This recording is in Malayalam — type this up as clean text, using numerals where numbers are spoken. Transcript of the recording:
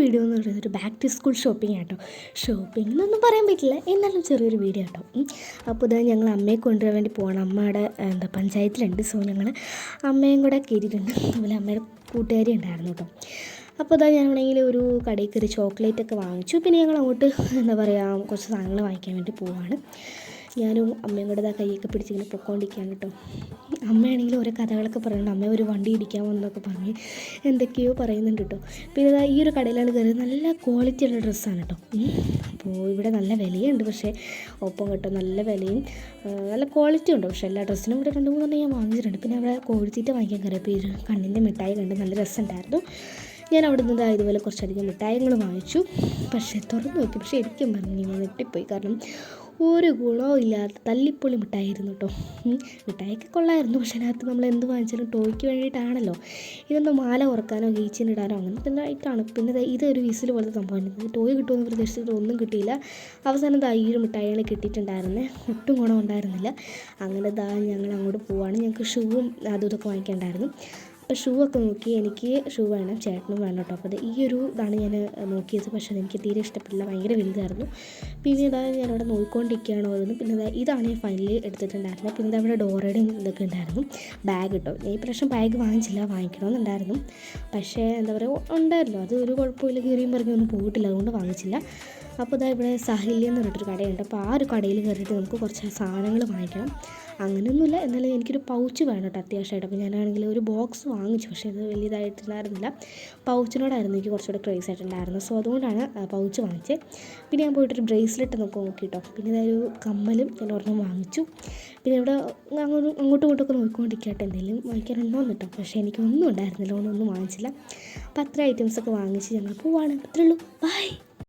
വീഡിയോ എന്ന് പറയുന്നത് ഒരു ബാക്ക് ടു സ്കൂൾ ഷോപ്പിംഗ് ആട്ടോ. ഷോപ്പിംഗ് എന്നൊന്നും പറയാൻ പറ്റില്ല, എന്നാലും ചെറിയൊരു വീഡിയോ ആട്ടോ. അപ്പോൾ ഇത് ഞങ്ങൾ അമ്മയെ കൊണ്ടുവരാൻ വേണ്ടി പോകണം. അമ്മയുടെ പഞ്ചായത്തിലുണ്ട്. സോ ഞങ്ങൾ അമ്മയും കൂടെ കയറിയിട്ടുണ്ട്. അതുപോലെ അമ്മയുടെ കൂട്ടുകാരി ഉണ്ടായിരുന്നു കേട്ടോ. അപ്പോൾ ഇതാ ഞാനാണെങ്കിൽ ഒരു കടയിൽ കയറി ചോക്ലേറ്റൊക്കെ വാങ്ങിച്ചു. പിന്നെ ഞങ്ങൾ അങ്ങോട്ട് കുറച്ച് സാധനങ്ങൾ വാങ്ങിക്കാൻ വേണ്ടി പോവാണ്. ഞാനും അമ്മയും കൂടെ ഇതാ കൈയൊക്കെ പിടിച്ചിങ്ങനെ പൊക്കോണ്ടിരിക്കുകയാണ് കേട്ടോ. അമ്മയാണെങ്കിൽ ഓരോ കഥകളൊക്കെ പറയുന്നുണ്ട്. അമ്മ ഒരു വണ്ടി ഇടിക്കാമെന്നൊക്കെ പറഞ്ഞ് എന്തൊക്കെയോ പറയുന്നുണ്ട് കേട്ടോ. പിന്നെ ഇതാ ഈ ഒരു കടയിലാണ് കയറിയത്. നല്ല ക്വാളിറ്റിയുള്ള ഡ്രസ്സാണ് കേട്ടോ. അപ്പോൾ ഇവിടെ നല്ല വിലയുണ്ട്, പക്ഷേ ഒപ്പം കേട്ടോ നല്ല വിലയും നല്ല ക്വാളിറ്റി ഉണ്ട്. പക്ഷേ എല്ലാ ഡ്രസ്സിനും ഇവിടെ 2-3 ഞാൻ വാങ്ങിച്ചിട്ടുണ്ട്. പിന്നെ അവിടെ കോഴിത്തീറ്റ വാങ്ങിക്കാൻ കയറിയപ്പോൾ ഈ കണ്ണിൻ്റെ മിഠായി കണ്ട് നല്ല രസമുണ്ടായിരുന്നു. ഞാൻ അവിടെ നിന്ന് ഇതുപോലെ കുറച്ചധികം മിഠായികൾ വാങ്ങിച്ചു. പക്ഷേ തുറന്ന് നോക്കി, പക്ഷേ ശരിക്കും പറഞ്ഞു ഞാൻ ഞെട്ടിപ്പോയി. കാരണം ഒരു ഗുണവും ഇല്ലാത്ത തല്ലിപ്പൊളി മിഠായിരുന്നു കേട്ടോ. മിഠായിയൊക്കെ കൊള്ളായിരുന്നു, പക്ഷേ അതിനകത്ത് നമ്മൾ എന്ത് വാങ്ങിച്ചാലും ടോയ്ക്ക് വേണ്ടിയിട്ടാണല്ലോ. ഇതൊന്നും മാല ഉറക്കാനോ ഗീച്ചിനിടാനോ അങ്ങനത്തെ ആയിട്ടാണ്. പിന്നെ ഇതൊരു വിസിൽ പോലത്തെ സംഭവം. ടോയ് കിട്ടുമെന്ന് പ്രതീക്ഷിച്ചിട്ട് ഒന്നും കിട്ടിയില്ല. അവസാനം ഈ ഒരു മിഠായികൾ കിട്ടിയിട്ടുണ്ടായിരുന്നേ, ഒട്ടും ഗുണം ഉണ്ടായിരുന്നില്ല. അങ്ങനെ ഞങ്ങൾ അങ്ങോട്ട് പോവുകയാണ്. ഞങ്ങൾക്ക് ഷൂവും അതും ഇതൊക്കെ വാങ്ങിക്കേണ്ടായിരുന്നു. അപ്പോൾ ഷൂ ഒക്കെ നോക്കി. എനിക്ക് ഷൂ വേണം, ചേട്ടനും വേണം കേട്ടോ. അപ്പോൾ ഈ ഒരു ഇതാണ് ഞാൻ നോക്കിയത്. പക്ഷേ എനിക്ക് തീരെ ഇഷ്ടപ്പെട്ടില്ല, ഭയങ്കര വലുതായിരുന്നു. പിന്നെ ഞാനവിടെ നോക്കിക്കൊണ്ടിരിക്കുകയാണോ എന്ന്. പിന്നെ ഇതാണ് ഞാൻ ഫൈനലി എടുത്തിട്ടുണ്ടായിരുന്നത്. പിന്നെ അവിടെ ഡോറയുടെയും ഇതൊക്കെ ഉണ്ടായിരുന്നു. ബാഗ് കേട്ടോ. ഞാൻ ഈ പ്രാവശ്യം ബാഗ് വാങ്ങിച്ചില്ല, വാങ്ങിക്കണമെന്നുണ്ടായിരുന്നു. പക്ഷേ ഉണ്ടായിരുന്നു. അത് ഒരു കുഴപ്പമില്ല, കീറിയും പറഞ്ഞൊന്നും പോയിട്ടില്ല, അതുകൊണ്ട് വാങ്ങിച്ചില്ല. അപ്പോൾ ഇവിടെ സാഹില്യം എന്ന് പറഞ്ഞിട്ടൊരു കടയുണ്ട്. അപ്പോൾ ആ ഒരു കടയിൽ കയറിയിട്ട് നമുക്ക് കുറച്ച് സാധനങ്ങൾ വാങ്ങിക്കണം. അങ്ങനെയൊന്നുമില്ല, എന്നാലും എനിക്കൊരു പൗച്ച് വേണം കേട്ടോ അത്യാവശ്യമായിട്ട്. അപ്പോൾ ഞാനാണെങ്കിൽ ഒരു ബോക്സ് വാങ്ങിച്ചു, പക്ഷേ അത് വലിയതായിട്ടുണ്ടായിരുന്നില്ല. പൗച്ചിനോടായിരുന്നു എനിക്ക് കുറച്ചുകൂടെ ക്രേസ് ആയിട്ടുണ്ടായിരുന്നു. സോ അതുകൊണ്ടാണ് പൗച്ച് വാങ്ങിച്ചത്. പിന്നെ ഞാൻ പോയിട്ടൊരു ബ്രേസ്ലെറ്റ് നോക്കി കേട്ടോ. പിന്നെ ഇതൊരു കമ്മലും ഞാൻ ഒരെണ്ണം വാങ്ങിച്ചു. പിന്നെ ഇവിടെ അങ്ങോട്ടും ഇങ്ങോട്ടൊക്കെ നോക്കിക്കൊണ്ടിരിക്കട്ടെ എന്തെങ്കിലും വാങ്ങിക്കാനുണ്ടോ എന്ന് കേട്ടോ. പക്ഷേ എനിക്കൊന്നും ഉണ്ടായിരുന്നില്ല, ഒന്നും വാങ്ങിച്ചില്ല. അപ്പോൾ അത്ര ഐറ്റംസൊക്കെ വാങ്ങിച്ച് ഞങ്ങൾ പോവാണ്. അത്രേ ഉള്ളൂ. ബൈ.